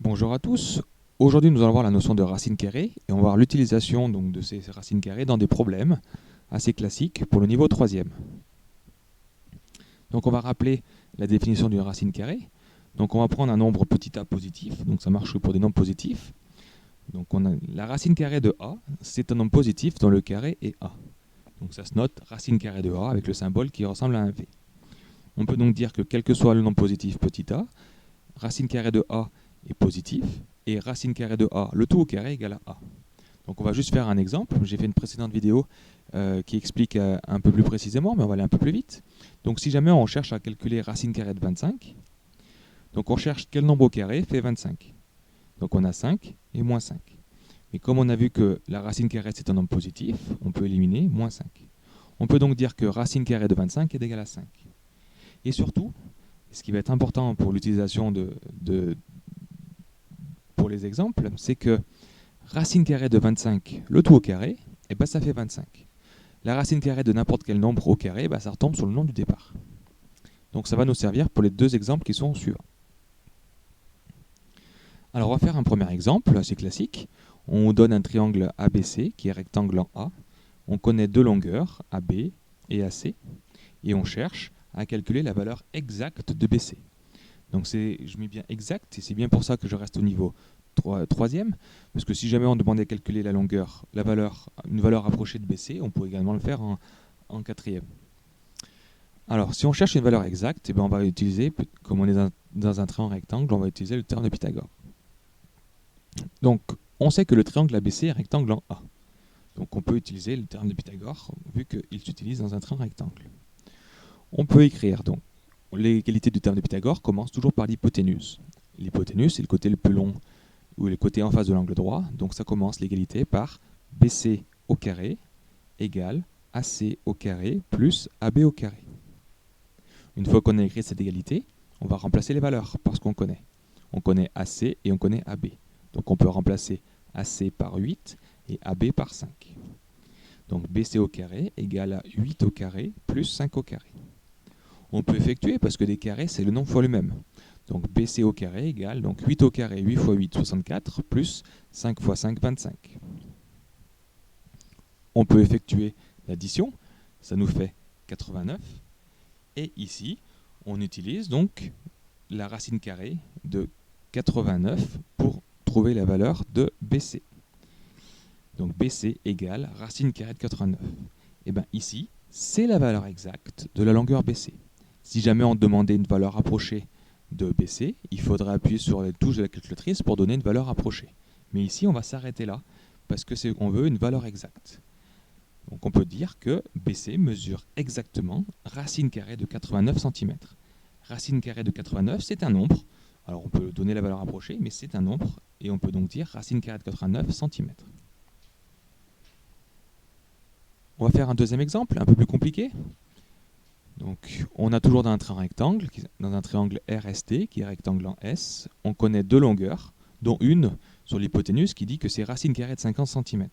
Bonjour à tous. Aujourd'hui, nous allons voir la notion de racine carrée et on va voir l'utilisation donc de ces racines carrées dans des problèmes assez classiques pour le niveau 3e. Donc on va rappeler la définition d'une racine carrée. Donc on va prendre un nombre petit a positif, donc ça marche pour des nombres positifs. Donc on a la racine carrée de a, c'est un nombre positif dont le carré est a. Donc ça se note racine carrée de a avec le symbole qui ressemble à un v. On peut donc dire que quel que soit le nombre positif petit a, racine carrée de a est positif, et racine carrée de a, le tout au carré égale à a. Donc on va juste faire un exemple. J'ai fait une précédente vidéo qui explique un peu plus précisément, mais on va aller un peu plus vite. Donc si jamais on cherche à calculer racine carrée de 25, donc on cherche quel nombre au carré fait 25. Donc on a 5 et moins 5. Mais comme on a vu que la racine carrée c'est un nombre positif, on peut éliminer moins 5. On peut donc dire que racine carrée de 25 est égale à 5. Et surtout, ce qui va être important pour l'utilisation pour les exemples, c'est que racine carrée de 25, le tout au carré, et ben ça fait 25. La racine carrée de n'importe quel nombre au carré, ça retombe sur le nombre du départ. Donc ça va nous servir pour les deux exemples qui sont suivants. Alors on va faire un premier exemple assez classique. On donne un triangle ABC qui est rectangle en A. On connaît deux longueurs, AB et AC, et on cherche à calculer la valeur exacte de BC. Donc je mets bien exact, et c'est bien pour ça que je reste au niveau 3e, parce que si jamais on demandait de calculer la longueur, une valeur rapprochée de BC, on pourrait également le faire en 4e. Alors, si on cherche une valeur exacte, on va utiliser, comme on est dans un triangle rectangle, on va utiliser le théorème de Pythagore. Donc, on sait que le triangle ABC est rectangle en A. Donc, on peut utiliser le théorème de Pythagore, vu qu'il s'utilise dans un triangle rectangle. On peut écrire, donc, l'égalité du théorème de Pythagore commence toujours par l'hypoténuse. L'hypoténuse, c'est le côté le plus long, ou le côté en face de l'angle droit. Donc ça commence l'égalité par BC au carré égale AC au carré plus AB au carré. Une fois qu'on a écrit cette égalité, on va remplacer les valeurs parce qu'on connaît. On connaît AC et on connaît AB. Donc on peut remplacer AC par 8 et AB par 5. Donc BC au carré égale à 8 au carré plus 5 au carré. On peut effectuer parce que des carrés, c'est le nombre fois lui-même. Donc BC au carré égale donc 8 au carré, 8 fois 8, 64, plus 5 fois 5, 25. On peut effectuer l'addition, ça nous fait 89. Et ici, on utilise donc la racine carrée de 89 pour trouver la valeur de BC. Donc BC égale racine carrée de 89. Et bien ici, c'est la valeur exacte de la longueur BC. Si jamais on demandait une valeur rapprochée de BC, il faudrait appuyer sur les touches de la calculatrice pour donner une valeur approchée. Mais ici, on va s'arrêter là, parce qu'on veut une valeur exacte. Donc on peut dire que BC mesure exactement racine carrée de 89 cm. Racine carrée de 89, c'est un nombre. Alors on peut donner la valeur approchée, mais c'est un nombre, et on peut donc dire racine carrée de 89 cm. On va faire un deuxième exemple, un peu plus compliqué. Donc, on a toujours dans un rectangle, dans un triangle RST, qui est rectangle en S, on connaît deux longueurs, dont une sur l'hypoténuse qui dit que c'est racine carrée de 50 cm.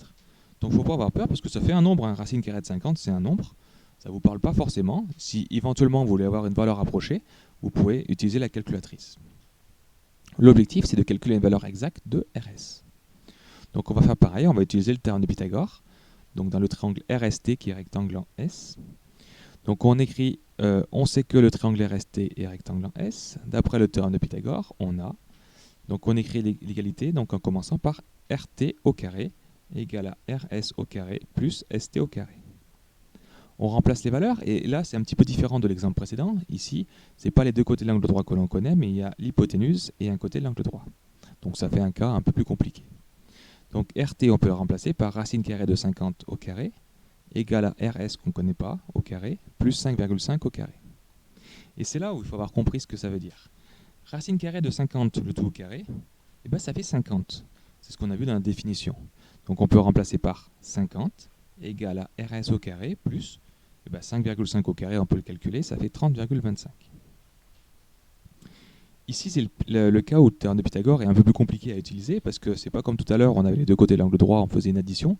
Donc, il ne faut pas avoir peur parce que ça fait un nombre, hein. Racine carrée de 50, c'est un nombre. Ça ne vous parle pas forcément. Si éventuellement vous voulez avoir une valeur approchée, vous pouvez utiliser la calculatrice. L'objectif, c'est de calculer une valeur exacte de RS. Donc, on va faire pareil, on va utiliser le théorème de Pythagore. Donc, dans le triangle RST qui est rectangle en S. Donc on écrit, on sait que le triangle RST est rectangle en S. D'après le théorème de Pythagore, on a. Donc on écrit l'égalité donc en commençant par RT au carré égale à RS au carré plus ST au carré. On remplace les valeurs et là c'est un petit peu différent de l'exemple précédent. Ici, ce n'est pas les deux côtés de l'angle droit que l'on connaît, mais il y a l'hypoténuse et un côté de l'angle droit. Donc ça fait un cas un peu plus compliqué. Donc RT, on peut le remplacer par racine carrée de 50 au carré égale à RS qu'on ne connaît pas, au carré, plus 5,5 au carré. Et c'est là où il faut avoir compris ce que ça veut dire. Racine carrée de 50, le tout au carré, ça fait 50. C'est ce qu'on a vu dans la définition. Donc on peut remplacer par 50 égale à RS au carré, plus 5,5 au carré, on peut le calculer, ça fait 30,25. Ici, c'est le cas où le théorème de Pythagore est un peu plus compliqué à utiliser, parce que c'est pas comme tout à l'heure, on avait les deux côtés de l'angle droit, on faisait une addition.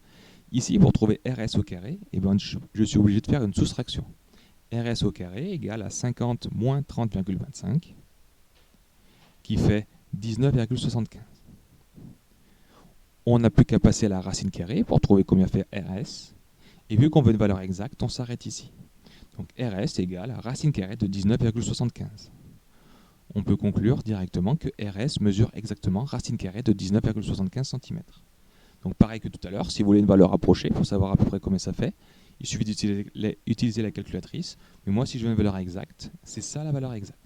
Ici, pour trouver RS au carré, je suis obligé de faire une soustraction. RS au carré égale à 50 moins 30,25, qui fait 19,75. On n'a plus qu'à passer à la racine carrée pour trouver combien fait RS. Et vu qu'on veut une valeur exacte, on s'arrête ici. Donc RS égale à racine carrée de 19,75. On peut conclure directement que RS mesure exactement racine carrée de 19,75 cm. Donc pareil que tout à l'heure, si vous voulez une valeur approchée, pour savoir à peu près combien ça fait, il suffit d'utiliser la calculatrice. Mais moi, si je veux une valeur exacte, c'est ça la valeur exacte.